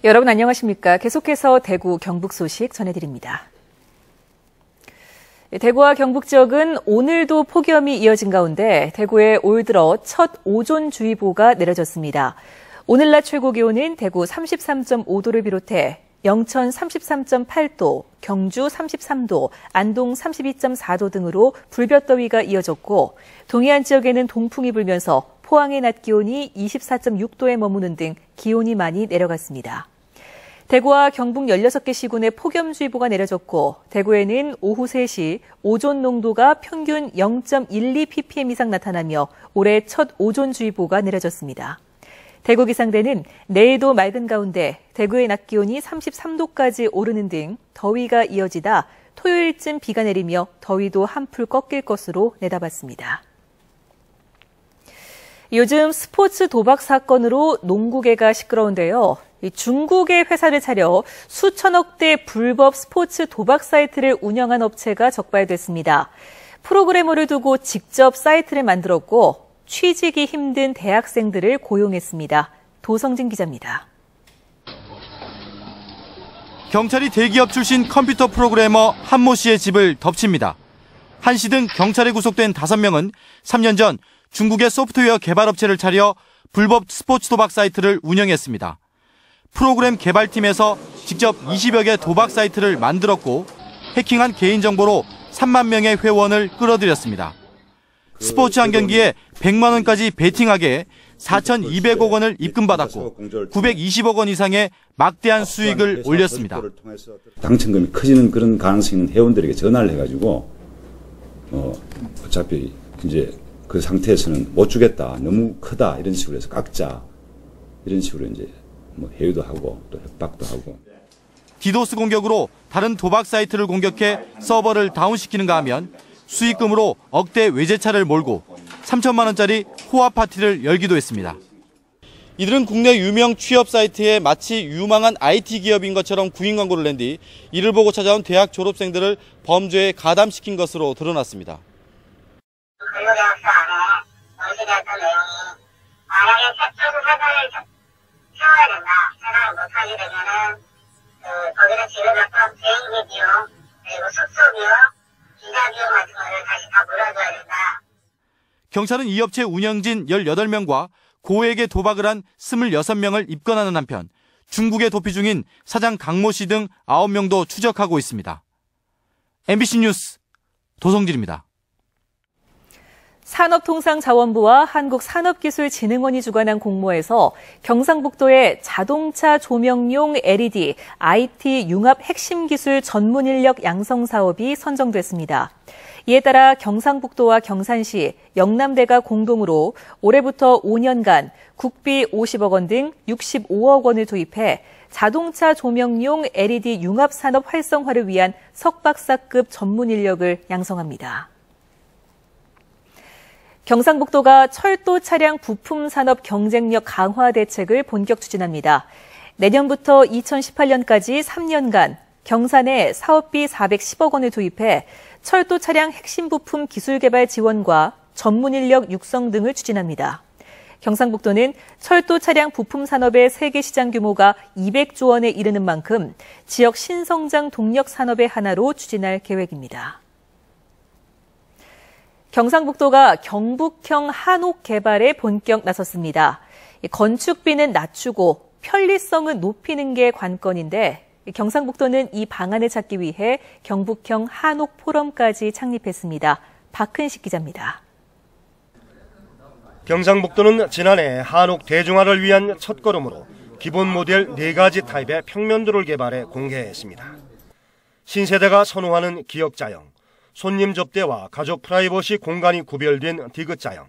여러분 안녕하십니까? 계속해서 대구, 경북 소식 전해드립니다. 대구와 경북 지역은 오늘도 폭염이 이어진 가운데 대구에 올 들어 첫 오존주의보가 내려졌습니다. 오늘 낮 최고 기온은 대구 33.5도를 비롯해 영천 33.8도, 경주 33도, 안동 32.4도 등으로 불볕더위가 이어졌고 동해안 지역에는 동풍이 불면서 포항의 낮 기온이 24.6도에 머무는 등 기온이 많이 내려갔습니다. 대구와 경북 16개 시군에 폭염주의보가 내려졌고 대구에는 오후 3시 오존 농도가 평균 0.12ppm 이상 나타나며 올해 첫 오존주의보가 내려졌습니다. 대구 기상대는 내일도 맑은 가운데 대구의 낮 기온이 33도까지 오르는 등 더위가 이어지다 토요일쯤 비가 내리며 더위도 한풀 꺾일 것으로 내다봤습니다. 요즘 스포츠 도박 사건으로 농구계가 시끄러운데요. 중국의 회사를 차려 수천억대 불법 스포츠 도박 사이트를 운영한 업체가 적발됐습니다. 프로그래머를 두고 직접 사이트를 만들었고 취직이 힘든 대학생들을 고용했습니다. 도성진 기자입니다. 경찰이 대기업 출신 컴퓨터 프로그래머 한모 씨의 집을 덮칩니다. 한 씨 등 경찰에 구속된 5명은 3년 전 중국의 소프트웨어 개발업체를 차려 불법 스포츠 도박 사이트를 운영했습니다. 프로그램 개발팀에서 직접 20여 개 도박 사이트를 만들었고 해킹한 개인정보로 3만 명의 회원을 끌어들였습니다. 스포츠 한 경기에 100만 원까지 베팅하게 4,200억 원을 입금받았고 920억 원 이상의 막대한 수익을 올렸습니다. 당첨금이 커지는 그런 가능성이 있는 회원들에게 전화를 해가지고 어차피 이제 그 상태에서는 못 주겠다, 너무 크다 이런 식으로 해서 깎자 이런 식으로 이제 회유도 하고 또 협박도 하고. 디도스 공격으로 다른 도박 사이트를 공격해 서버를 다운시키는가 하면 수익금으로 억대 외제차를 몰고 3천만 원짜리 호화 파티를 열기도 했습니다. 이들은 국내 유명 취업 사이트에 마치 유망한 IT 기업인 것처럼 구인 광고를 낸 뒤 이를 보고 찾아온 대학 졸업생들을 범죄에 가담시킨 것으로 드러났습니다. 근로계약서 안에 언시되었던 내용이 만약에 최초 회사를 채워야 된다. 생각을 못하게 되면은 거기서 지급했던 비행기 비용 그리고 숙소 비용, 비자 비용 같은 거를 다시 다 물어줘야 된다. 경찰은 이 업체 운영진 18명과 고액의 도박을 한 26명을 입건하는 한편 중국에 도피 중인 사장 강모 씨 등 9명도 추적하고 있습니다. MBC 뉴스 도성진입니다. 산업통상자원부와 한국산업기술진흥원이 주관한 공모에서 경상북도의 자동차 조명용 LED, IT 융합 핵심 기술 전문 인력 양성 사업이 선정됐습니다. 이에 따라 경상북도와 경산시, 영남대가 공동으로 올해부터 5년간 국비 50억 원 등 65억 원을 도입해 자동차 조명용 LED 융합 산업 활성화를 위한 석박사급 전문 인력을 양성합니다. 경상북도가 철도 차량 부품 산업 경쟁력 강화 대책을 본격 추진합니다. 내년부터 2018년까지 3년간 경산에 사업비 410억 원을 도입해 철도 차량 핵심 부품 기술 개발 지원과 전문 인력 육성 등을 추진합니다. 경상북도는 철도 차량 부품 산업의 세계 시장 규모가 200조 원에 이르는 만큼 지역 신성장 동력 산업의 하나로 추진할 계획입니다. 경상북도가 경북형 한옥 개발에 본격 나섰습니다. 건축비는 낮추고 편리성은 높이는 게 관건인데 경상북도는 이 방안을 찾기 위해 경북형 한옥 포럼까지 창립했습니다. 박근식 기자입니다. 경상북도는 지난해 한옥 대중화를 위한 첫걸음으로 기본 모델 4가지 타입의 평면도를 개발해 공개했습니다. 신세대가 선호하는 기역자형, 손님 접대와 가족 프라이버시 공간이 구별된 디귿자형,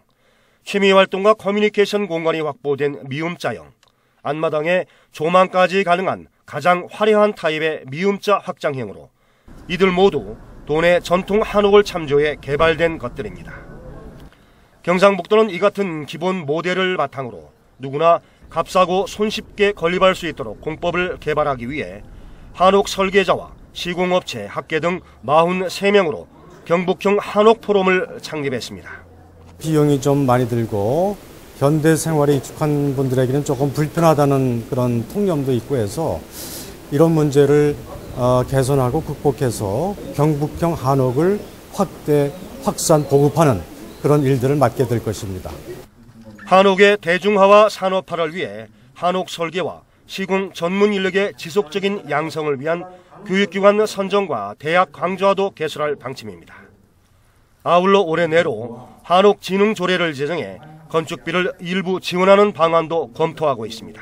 취미활동과 커뮤니케이션 공간이 확보된 미움자형, 앞마당에 조망까지 가능한 가장 화려한 타입의 미움자 확장형으로 이들 모두 도내 전통 한옥을 참조해 개발된 것들입니다. 경상북도는 이 같은 기본 모델을 바탕으로 누구나 값싸고 손쉽게 건립할 수 있도록 공법을 개발하기 위해 한옥 설계자와 시공업체, 학계 등 43명으로 경북형 한옥 포럼을 창립했습니다. 비용이 좀 많이 들고 현대 생활에 익숙한 분들에게는 조금 불편하다는 그런 통념도 있고 해서 이런 문제를 개선하고 극복해서 경북형 한옥을 확산, 보급하는 그런 일들을 맡게 될 것입니다. 한옥의 대중화와 산업화를 위해 한옥 설계와 시공 전문 인력의 지속적인 양성을 위한 교육기관 선정과 대학 강좌도 개설할 방침입니다. 아울러 올해 내로 한옥 진흥 조례를 제정해 건축비를 일부 지원하는 방안도 검토하고 있습니다.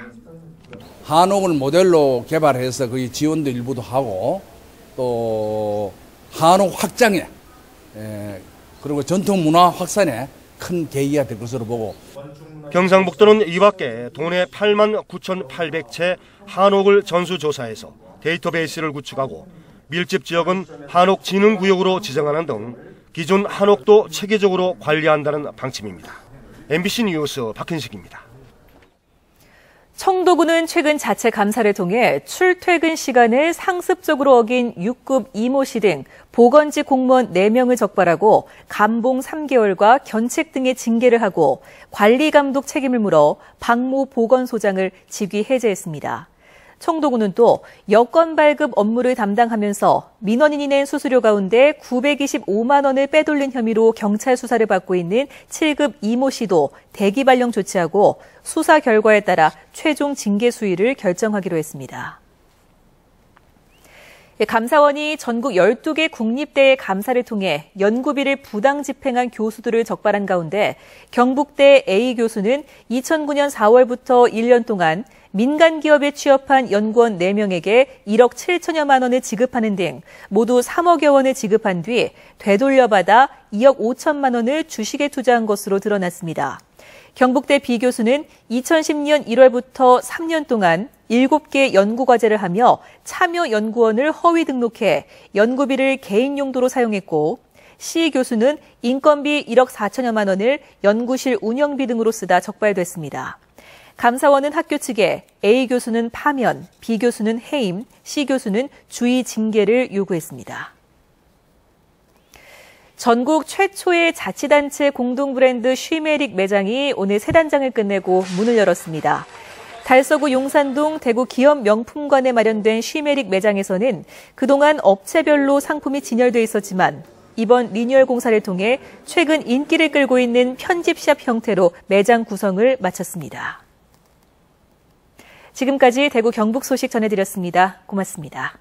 한옥을 모델로 개발해서 거의 지원도 일부도 하고 또 한옥 확장에 그리고 전통 문화 확산에 큰 계기가 될 것으로 보고 경상북도는 이밖에 도내 89,800채 한옥을 전수조사해서 데이터베이스를 구축하고 밀집 지역은 한옥 진흥구역으로 지정하는 등 기존 한옥도 체계적으로 관리한다는 방침입니다. MBC 뉴스 박현식입니다. 청도군은 최근 자체 감사를 통해 출퇴근 시간을 상습적으로 어긴 6급 이모 씨 등 보건직 공무원 4명을 적발하고 감봉 3개월과 견책 등의 징계를 하고 관리감독 책임을 물어 박모 보건소장을 직위 해제했습니다. 청도군은 또 여권 발급 업무를 담당하면서 민원인이 낸 수수료 가운데 925만 원을 빼돌린 혐의로 경찰 수사를 받고 있는 7급 이모 씨도 대기 발령 조치하고 수사 결과에 따라 최종 징계 수위를 결정하기로 했습니다. 감사원이 전국 12개 국립대의 감사를 통해 연구비를 부당 집행한 교수들을 적발한 가운데 경북대 A 교수는 2009년 4월부터 1년 동안 민간 기업에 취업한 연구원 4명에게 1억 7천여만 원을 지급하는 등 모두 3억여 원을 지급한 뒤 되돌려받아 2억 5천만 원을 주식에 투자한 것으로 드러났습니다. 경북대 B 교수는 2010년 1월부터 3년 동안 7개 연구과제를 하며 참여연구원을 허위 등록해 연구비를 개인 용도로 사용했고 C 교수는 인건비 1억 4천여만 원을 연구실 운영비 등으로 쓰다 적발됐습니다. 감사원은 학교 측에 A 교수는 파면, B 교수는 해임, C 교수는 주의 징계를 요구했습니다. 전국 최초의 자치단체 공동 브랜드 쉬메릭 매장이 오늘 새 단장을 끝내고 문을 열었습니다. 달서구 용산동 대구 기업 명품관에 마련된 쉬메릭 매장에서는 그동안 업체별로 상품이 진열돼 있었지만 이번 리뉴얼 공사를 통해 최근 인기를 끌고 있는 편집샵 형태로 매장 구성을 마쳤습니다. 지금까지 대구 경북 소식 전해드렸습니다. 고맙습니다.